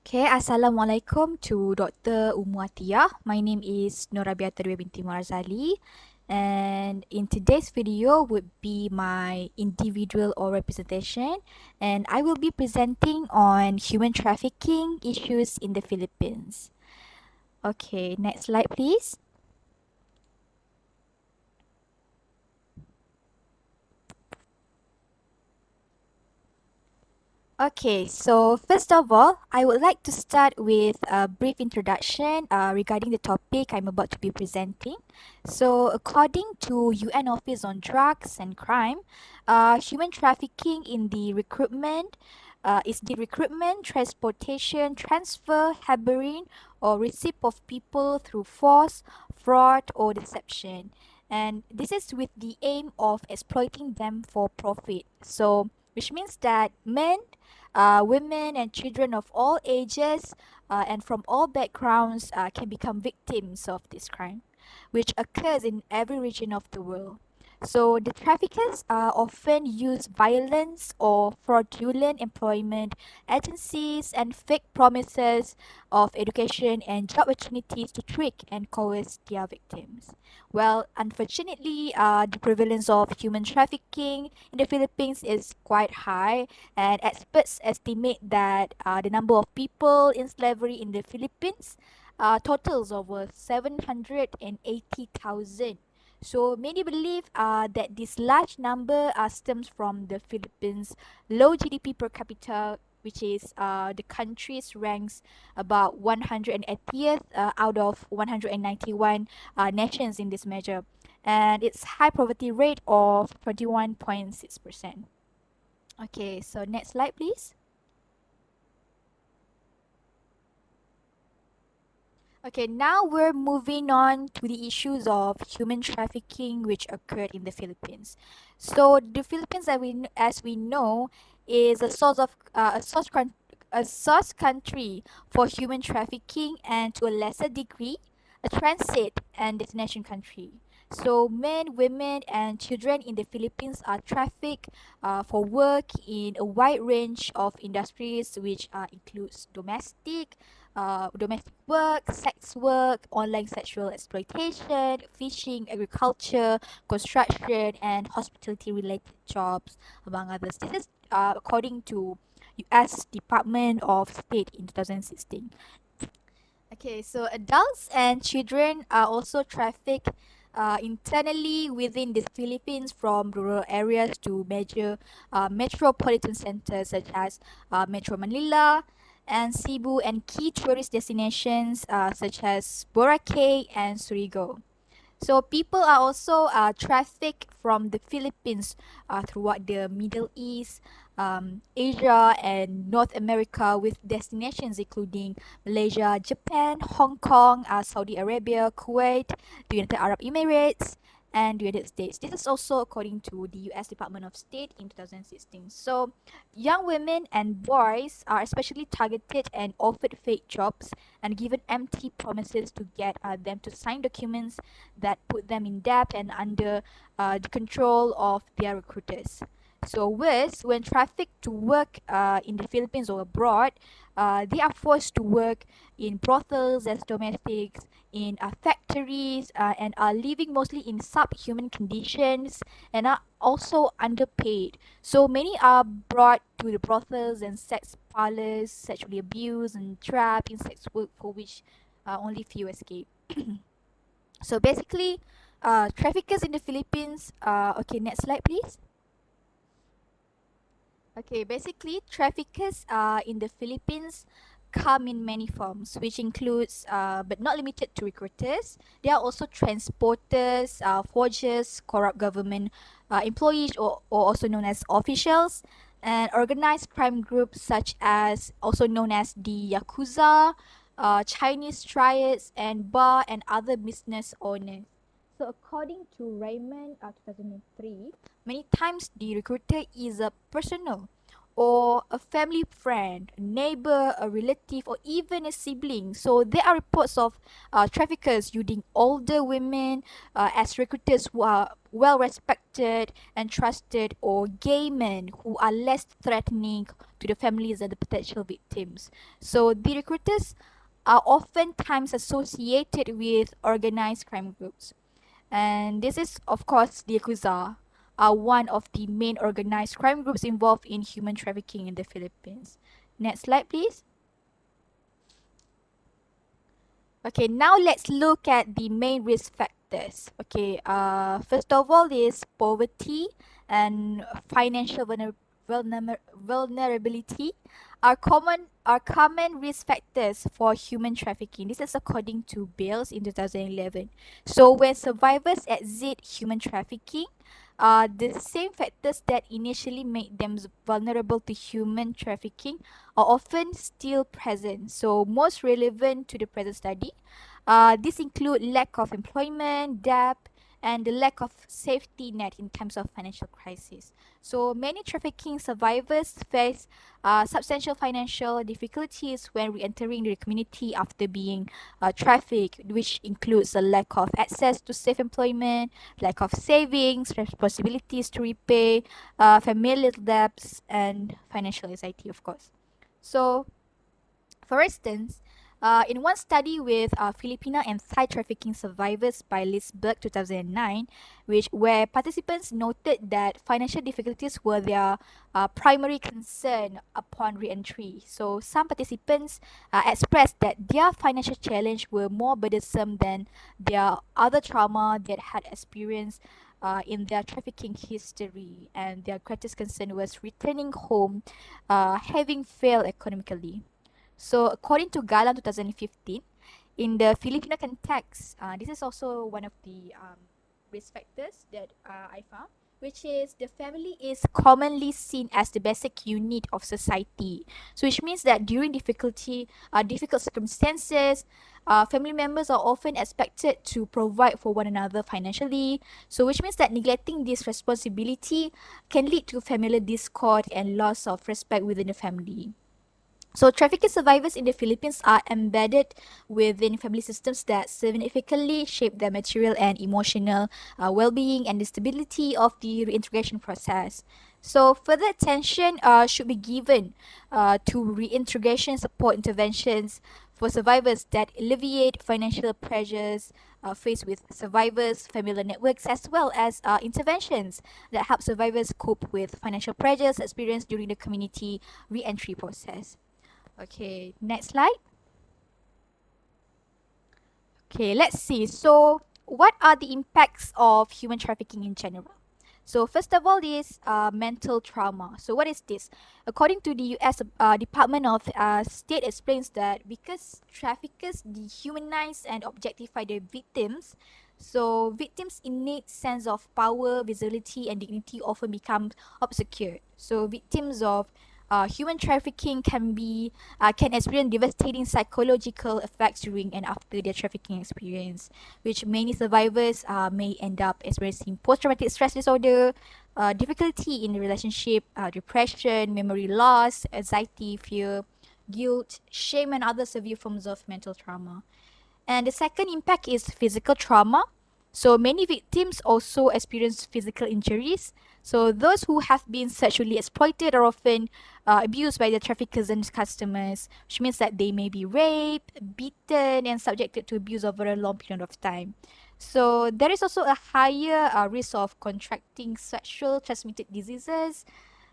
Okay, Assalamualaikum to Dr. Ummu Atiyah. My name is Rabiatul Binti Razali, and in today's video would be my individual or representation, and I will be presenting on human trafficking issues in the Philippines. Okay, next slide please. Okay, so first of all, I would like to start with a brief introduction regarding the topic I'm about to be presenting. So, according to UN Office on Drugs and Crime, human trafficking is the recruitment, transportation, transfer, harboring, or receipt of people through force, fraud, or deception. And this is with the aim of exploiting them for profit. So, which means that men, women and children of all ages and from all backgrounds can become victims of this crime, which occurs in every region of the world. So the traffickers often use violence or fraudulent employment agencies and fake promises of education and job opportunities to trick and coerce their victims. Well, unfortunately, the prevalence of human trafficking in the Philippines is quite high, and experts estimate that the number of people in slavery in the Philippines totals over 780,000. So many believe that this large number stems from the Philippines' low GDP per capita, which is the country's ranks about 180th out of 191 nations in this measure, and its high poverty rate of 21.6%. Okay, so next slide, please. Okay, now we're moving on to the issues of human trafficking which occurred in the Philippines. So the Philippines, as we know, is a source country for human trafficking, and to a lesser degree, a transit and destination country. So men, women, and children in the Philippines are trafficked for work in a wide range of industries, which includes domestic work, sex work, online sexual exploitation, fishing, agriculture, construction, and hospitality related jobs, among others. This is according to US Department of State in 2016. Okay, so adults and children are also trafficked internally within the Philippines from rural areas to major metropolitan centers such as Metro Manila and Cebu, and key tourist destinations such as Boracay and Surigao. So people are also trafficked from the Philippines throughout the Middle East, Asia, and North America, with destinations including Malaysia, Japan, Hong Kong, Saudi Arabia, Kuwait, the United Arab Emirates, and the United States. This is also according to the US Department of State in 2016. So young women and boys are especially targeted and offered fake jobs and given empty promises to get them to sign documents that put them in debt and under the control of their recruiters. So worse, when trafficked to work in the Philippines or abroad, they are forced to work in brothels as domestics, in factories, and are living mostly in subhuman conditions and are also underpaid. So many are brought to the brothels and sex parlors, sexually abused and trapped in sex work for which only few escape. So basically, traffickers in the Philippines. Okay, next slide, please. Okay, basically, traffickers in the Philippines come in many forms, which includes, but not limited to recruiters. There are also transporters, forgers, corrupt government employees, or also known as officials, and organized crime groups such as also known as the Yakuza, Chinese triads, and bar and other business owners. So according to Raymond 2003, many times the recruiter is a personal or a family friend, a neighbor, a relative, or even a sibling. So there are reports of traffickers using older women as recruiters who are well respected and trusted, or gay men who are less threatening to the families and the potential victims. So the recruiters are oftentimes associated with organized crime groups. And this is, of course, the Yakuza are one of the main organized crime groups involved in human trafficking in the Philippines. Next slide, please. Okay, now let's look at the main risk factors. Okay, first of all is poverty and financial vulnerability are common risk factors for human trafficking. This is according to Bales in 2011. So when survivors exit human trafficking, the same factors that initially made them vulnerable to human trafficking are often still present. So most relevant to the present study, this include lack of employment, debt, and the lack of safety net in times of financial crisis. So many trafficking survivors face substantial financial difficulties when re-entering the community after being trafficked, which includes a lack of access to safe employment, lack of savings, responsibilities to repay, familial debts, and financial anxiety, of course. So for instance, in one study with Filipino and Thai trafficking survivors by Lisberg 2009, where participants noted that financial difficulties were their primary concern upon re-entry. So some participants expressed that their financial challenge were more burdensome than their other trauma that had experienced in their trafficking history, and their greatest concern was returning home, having failed economically. So according to Galang 2015, in the Filipino context, this is also one of the risk factors that I found, which is the family is commonly seen as the basic unit of society. So which means that during difficult circumstances, family members are often expected to provide for one another financially. So which means that neglecting this responsibility can lead to familial discord and loss of respect within the family. So, trafficking survivors in the Philippines are embedded within family systems that significantly shape their material and emotional well being and the stability of the reintegration process. So, further attention should be given to reintegration support interventions for survivors that alleviate financial pressures faced with survivors, familiar networks, as well as interventions that help survivors cope with financial pressures experienced during the community reentry process. Okay, next slide. Okay, let's see. So, what are the impacts of human trafficking in general? So, first of all, is mental trauma. So, what is this? According to the U.S. Department of State, explains that because traffickers dehumanize and objectify their victims, so victims' innate sense of power, visibility, and dignity often becomes obscured. So, victims of human trafficking can experience devastating psychological effects during and after their trafficking experience, which many survivors may end up experiencing post-traumatic stress disorder, difficulty in the relationship, depression, memory loss, anxiety, fear, guilt, shame, and other severe forms of mental trauma. And the second impact is physical trauma. So many victims also experience physical injuries. So those who have been sexually exploited are often abused by the traffickers and customers, which means that they may be raped, beaten, and subjected to abuse over a long period of time. So there is also a higher risk of contracting sexual transmitted diseases,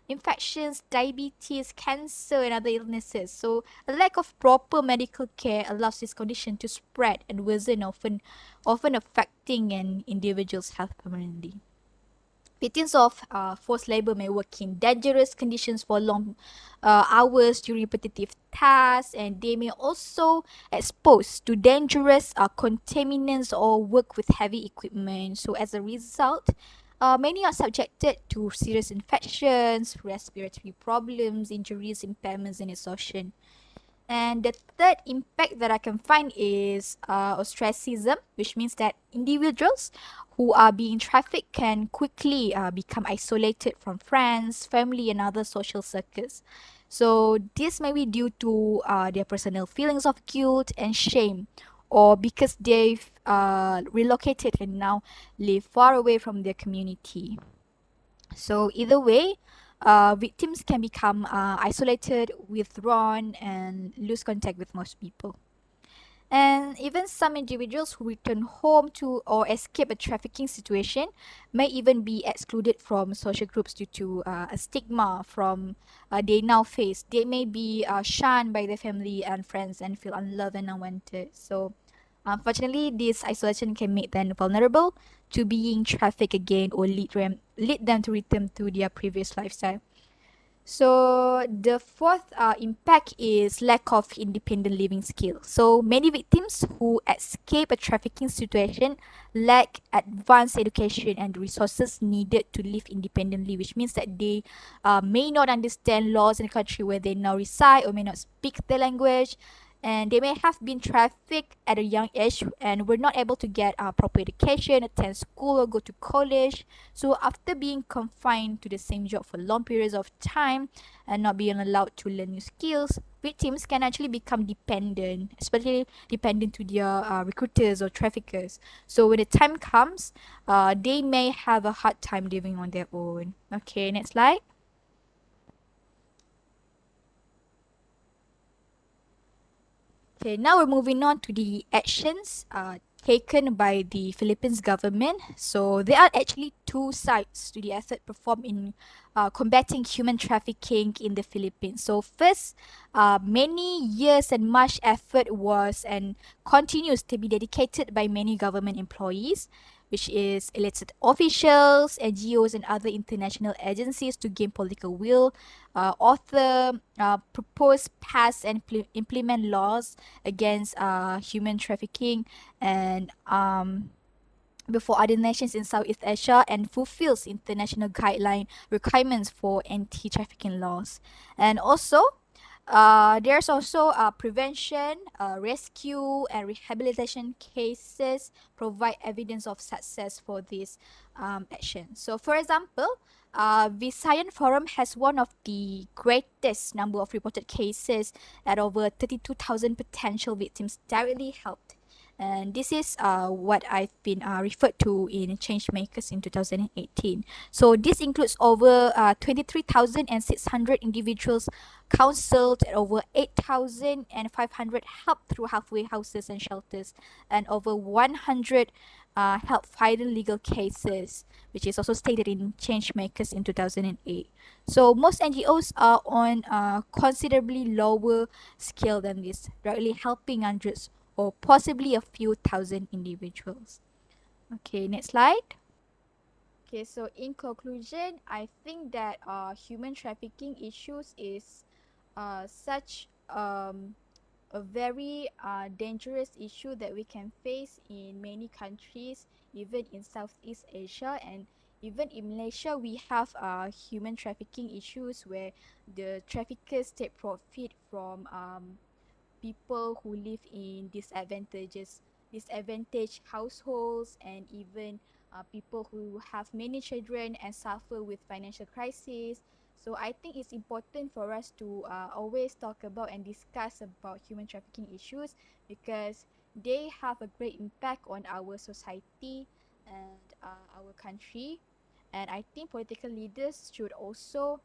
infections, diabetes, cancer, and other illnesses. So, a lack of proper medical care allows this condition to spread and worsen, often affecting an individual's health permanently. Victims of forced labor may work in dangerous conditions for long hours during repetitive tasks, and they may also exposed to dangerous contaminants or work with heavy equipment. So, as a result, many are subjected to serious infections, respiratory problems, injuries, impairments, and exhaustion. And the third impact that I can find is ostracism, which means that individuals who are being trafficked can quickly become isolated from friends, family, and other social circles. So this may be due to their personal feelings of guilt and shame, or because they've relocated and now live far away from their community. So either way, victims can become isolated, withdrawn, and lose contact with most people. And even some individuals who return home to or escape a trafficking situation may even be excluded from social groups due to a stigma from they now face. They may be shunned by their family and friends and feel unloved and unwanted. So, unfortunately, this isolation can make them vulnerable to being trafficked again or lead them to return to their previous lifestyle. So the fourth impact is lack of independent living skills. So many victims who escape a trafficking situation lack advanced education and resources needed to live independently, which means that they may not understand laws in the country where they now reside or may not speak the language. And they may have been trafficked at a young age and were not able to get proper education, attend school, or go to college. So after being confined to the same job for long periods of time and not being allowed to learn new skills, victims can actually become dependent, especially dependent to their recruiters or traffickers. So when the time comes, they may have a hard time living on their own. Okay, next slide. Okay, now we're moving on to the actions taken by the Philippines government. So there are actually two sides to the effort performed in combating human trafficking in the Philippines. So first, many years and much effort was and continues to be dedicated by many government employees, which is elected officials, NGOs, and other international agencies to gain political will, author, propose, pass, and implement laws against human trafficking and before other nations in Southeast Asia and fulfills international guideline requirements for anti-trafficking laws. And also, there's also prevention, rescue, and rehabilitation cases provide evidence of success for this action. So, for example, Visayan Forum has one of the greatest number of reported cases at over 32,000 potential victims directly helped. And this is what I've been referred to in Changemakers in 2018. So this includes over 23,600 individuals counseled, and over 8,500 helped through halfway houses and shelters, and over 100 helped file legal cases, which is also stated in Changemakers in 2008. So most NGOs are on a considerably lower scale than this, directly helping hundreds or possibly a few thousand individuals. Okay, next slide. Okay, so in conclusion, I think that human trafficking issues is such a very dangerous issue that we can face in many countries, even in Southeast Asia, and even in Malaysia. We have human trafficking issues where the traffickers take profit from people who live in disadvantaged households, and even people who have many children and suffer with financial crisis. So I think it's important for us to always talk about and discuss about human trafficking issues, because they have a great impact on our society and our country. And I think political leaders should also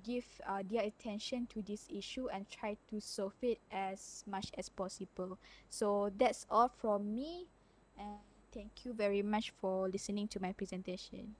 give their attention to this issue and try to solve it as much as possible. So that's all from me, and thank you very much for listening to my presentation.